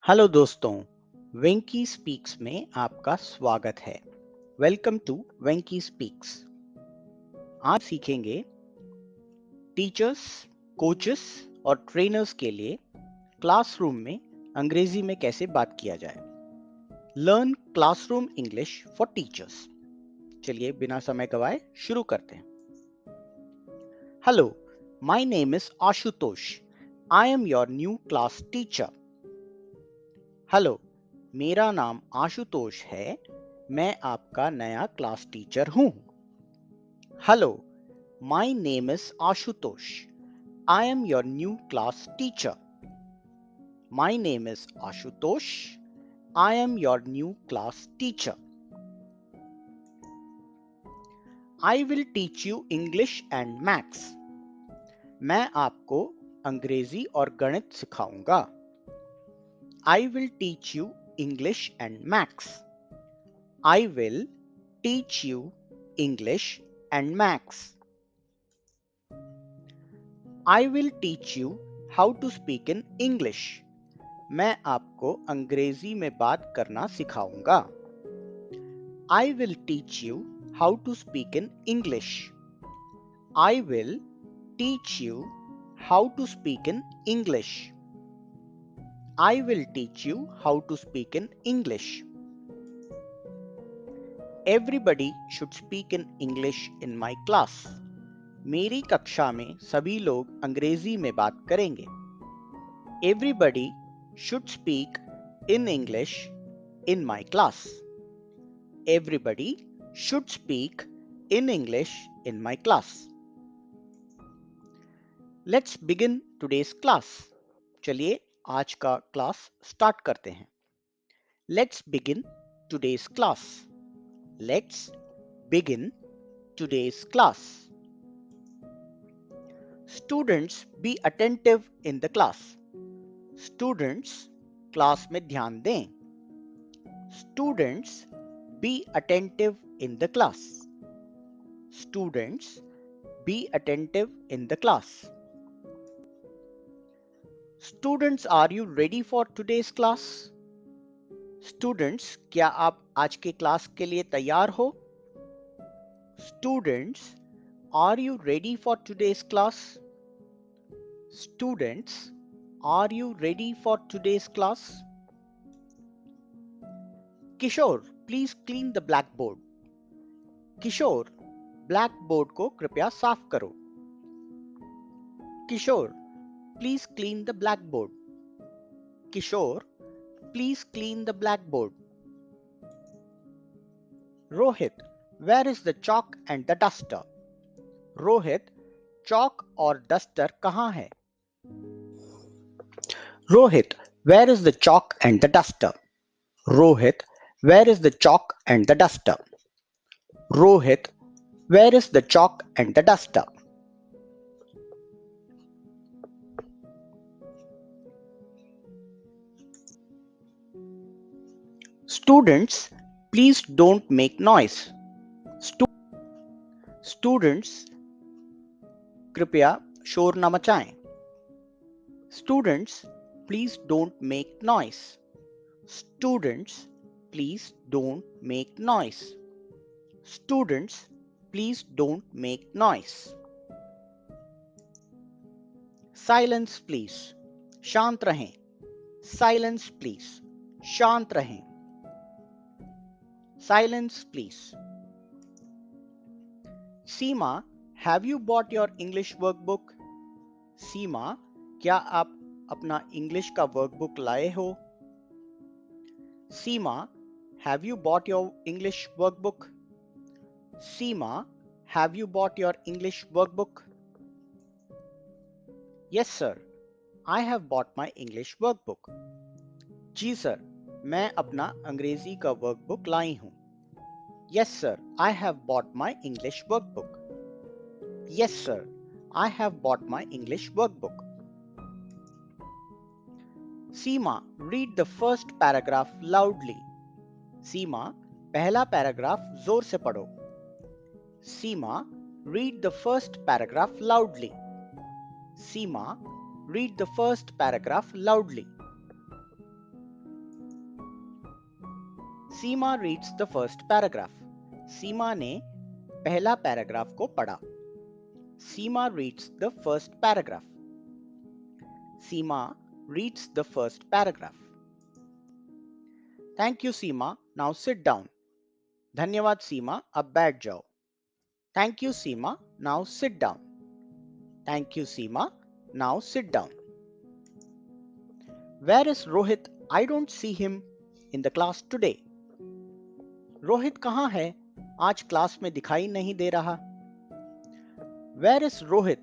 Hello दोस्तों, वेंकी speaks में आपका स्वागत है। Welcome to Venky speaks. आज सीखेंगे टीचर्स, कोचेस और ट्रेनर्स के लिए क्लासरूम में अंग्रेजी में कैसे बात किया जाए। Learn classroom English for teachers. चलिए बिना समय गवाए शुरू करते हैं। Hello, my name is Ashutosh. I am your new class teacher. Hello, मेरा नाम आशुतोष है। मैं आपका नया क्लास टीचर हूं। Hello, my name is Ashutosh. I am your new class teacher. My name is Ashutosh. I am your new class teacher. I will teach you English and maths. मैं आपको अंग्रेजी और गणित सिखाऊंगा। I will teach you English and Maths. I will teach you English and Maths. I will teach you how to speak in English. मैं आपको अंग्रेजी में बात करना सिखाऊंगा। I will teach you how to speak in English. I will teach you how to speak in English. I will teach you how to speak in English. Everybody should speak in English in my class. मेरी कक्षा में सभी लोग अंग्रेजी में बात करेंगे। Everybody should speak in English in my class. Everybody should speak in English in my class. Let's begin today's class. चलिए आज का क्लास स्टार्ट करते हैं। Let's begin today's class. Let's begin today's class. Students, be attentive in the class. Students, class में ध्यान दें। Students, be attentive in the class. Students, be attentive in the class. Students, are you ready for today's class? Students, क्या आप आज के class के लिए तैयार हो? Students, are you ready for today's class? Students, are you ready for today's class? Kishore, please clean the blackboard. Kishore, blackboard को कृपया साफ करो। Kishore, please clean the blackboard. Kishore, please clean the blackboard. Rohit, where is the chalk and the duster? Rohit, chalk और duster कहाँ है? Rohit, where is the chalk and the duster? Rohit, where is the chalk and the duster? Rohit, where is the chalk and the duster? Students, please don't make noise. Students, कृपया शोर न मचाएं। Students, please don't make noise. Students, please don't make noise. Students, please don't make noise. Silence please. शांत रहें। Silence please. शांत रहें। Silence please. Seema, have you bought your English workbook? Seema, क्या आप अपना इंग्लिश का वर्कबुक लाए हो? Seema, have you bought your English workbook? Seema, have you bought your English workbook? Yes sir, I have bought my English workbook. जी sir, मैं अपना अंग्रेजी का वर्कबुक लाई हूँ। Yes sir, I have bought my English workbook. Yes sir, I have bought my English workbook. Seema, read the first paragraph loudly. Seema, पहला paragraph जोर से पढ़ो। Seema, read the first paragraph loudly. Seema, read the first paragraph loudly. Seema reads the first paragraph. Seema ने पहला paragraph को पढ़ा. Seema reads the first paragraph. Seema reads the first paragraph. Thank you Seema, now sit down. धन्यवाद सीमा, अब बैठ जाओ. Thank you Seema, now sit down. Thank you Seema, now sit down. Where is Rohit? I don't see him in the class today. Rohit कहाँ है? आज class में दिखाई नहीं दे रहा. Where is Rohit?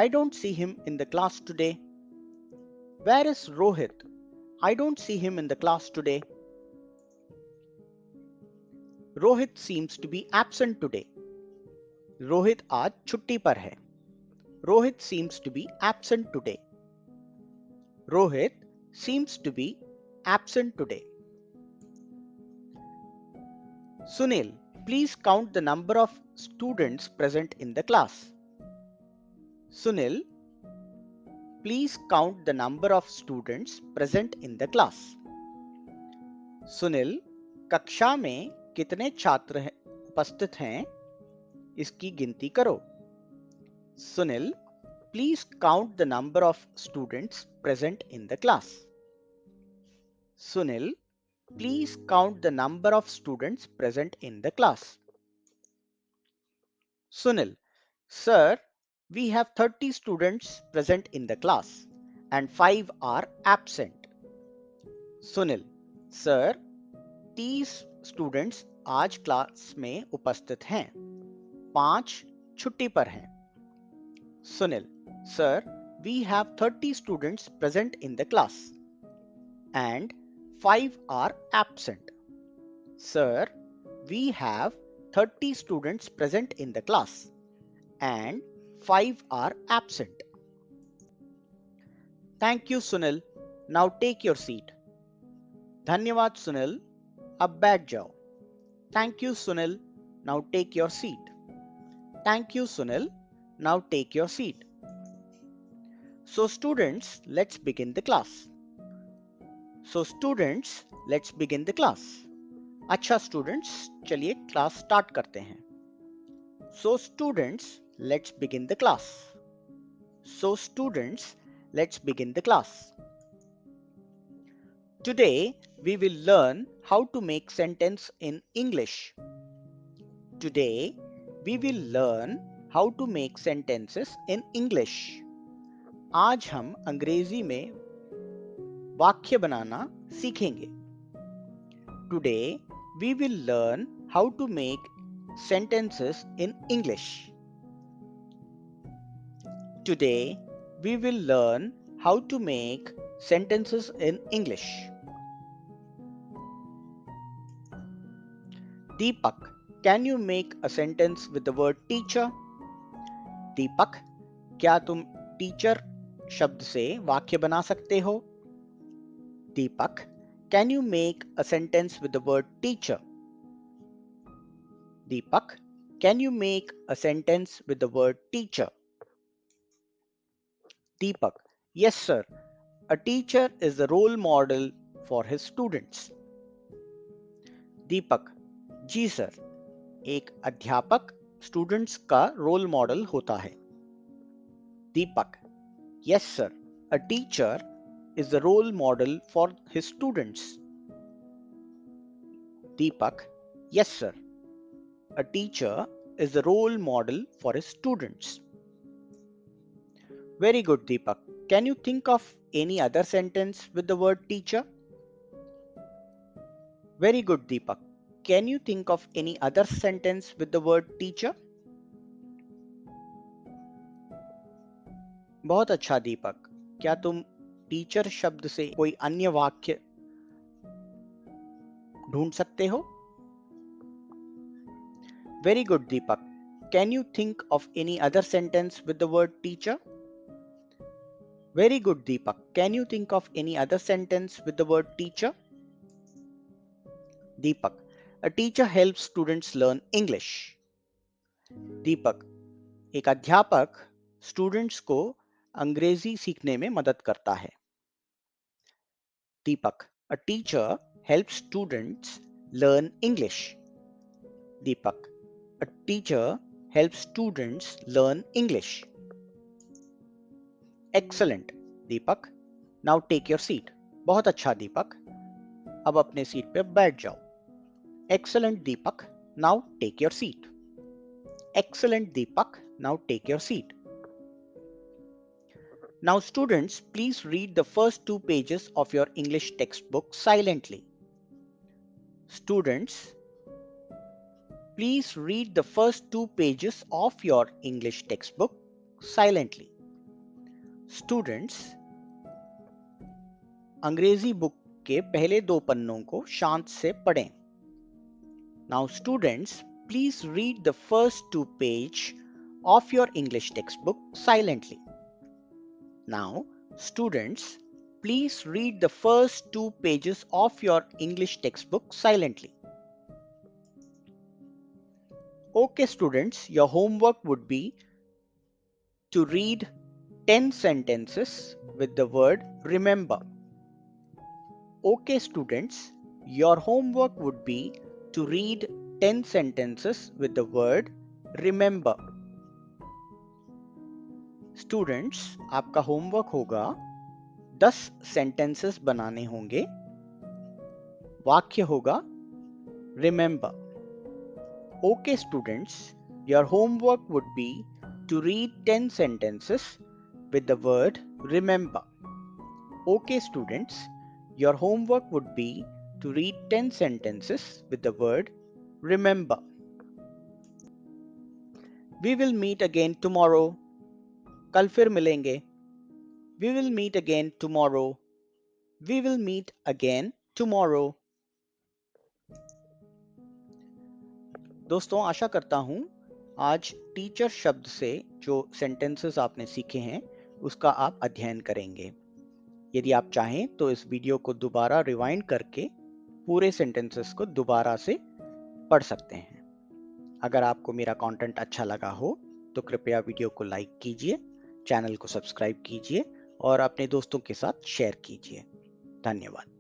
I don't see him in the class today. Where is Rohit? I don't see him in the class today. Rohit seems to be absent today. Rohit आज छुट्टी पर है. Rohit seems to be absent today. Rohit seems to be absent today. Sunil, please count the number of students present in the class. Sunil, please count the number of students present in the class. Sunil, कक्षा में कितने छात्र उपस्थित हैं, इसकी गिनती करो. Sunil, please count the number of students present in the class. Sunil, please count the number of students present in the class. Sunil, sir, we have 30 students present in the class and 5 are absent. Sunil, sir, 30 students आज class में उपस्थित हैं, 5 छुट्टी पर हैं. Sunil, sir, we have 30 students present in the class and 5 are absent. Sir, we have 30 students present in the class and 5 are absent. Thank you Sunil. Now take your seat. धन्यवाद सुनील, अब बैठ जाओ. Thank you Sunil. Now take your seat. Thank you Sunil. Now take your seat. So students, let's begin the class. So students, let's begin the class. अच्छा students, चलिए class start करते हैं. So students, let's begin the class. So students, let's begin the class. Today we will learn how to make sentence in English. Today we will learn how to make sentences in English. आज हम अंग्रेजी में वाक्य बनाना सीखेंगे. Today we will learn how to make sentences in English. Today we will learn how to make sentences in English. Deepak, can you make a sentence with the word teacher? Deepak, क्या तुम teacher शब्द से वाक्य बना सकते हो? Deepak, can you make a sentence with the word teacher? Deepak, can you make a sentence with the word teacher? Deepak, yes sir. A teacher is the role model for his students. Deepak, जी sir, एक अध्यापक students का role model होता है. Deepak, yes sir. A teacher is the role model for his students. Deepak, yes sir. A teacher is the role model for his students. Very good Deepak. Can you think of any other sentence with the word teacher? Very good Deepak. Can you think of any other sentence with the word teacher? बहुत अच्छा दीपक, क्या तुम teacher शब्द से कोई अन्य वाक्य ढूंढ सकते हो? Very good Deepak. Can you think of any other sentence with the word teacher? Very good Deepak. Can you think of any other sentence with the word teacher? Deepak, a teacher helps students learn English. Deepak, एक अध्यापक students को अंग्रेजी सीखने में मदद करता है. Deepak, a teacher helps students learn English. Deepak, a teacher helps students learn English. Excellent, Deepak. Now take your seat. बहुत अच्छा दीपक, अब अपने सीट पे बैठ जाओ. Excellent, Deepak. Now take your seat. Excellent, Deepak. Now take your seat. Now students, please read the first 2 pages of your English textbook silently. Students, please read the first 2 pages of your English textbook silently. Students, अंग्रेजी book के पहले 2 पन्नों को शांत से पढ़ें. Now students, please read the first 2 pages of your English textbook silently. Now students, please read the first 2 pages of your English textbook silently. Okay students, your homework would be to read 10 sentences with the word remember. Okay students, your homework would be to read 10 sentences with the word remember. Students, आपका homework होगा 10 sentences बनाने होंगे. वाक्य होगा remember. Okay students, your homework would be to read 10 sentences with the word remember. Okay students, your homework would be to read 10 sentences with the word remember. We will meet again tomorrow. कल फिर मिलेंगे. We will meet again tomorrow. We will meet again tomorrow. दोस्तों, आशा करता हूं आज teacher शब्द से जो सेंटेंसेस आपने सीखे हैं उसका आप अध्ययन करेंगे. यदि आप चाहें तो इस वीडियो को दोबारा रिवाइंड करके पूरे सेंटेंसेस को दोबारा से पढ़ सकते हैं. अगर आपको मेरा कंटेंट अच्छा लगा हो तो कृपया वीडियो को लाइक कीजिए, चैनल को सब्सक्राइब कीजिए और अपने दोस्तों के साथ शेयर कीजिए. धन्यवाद.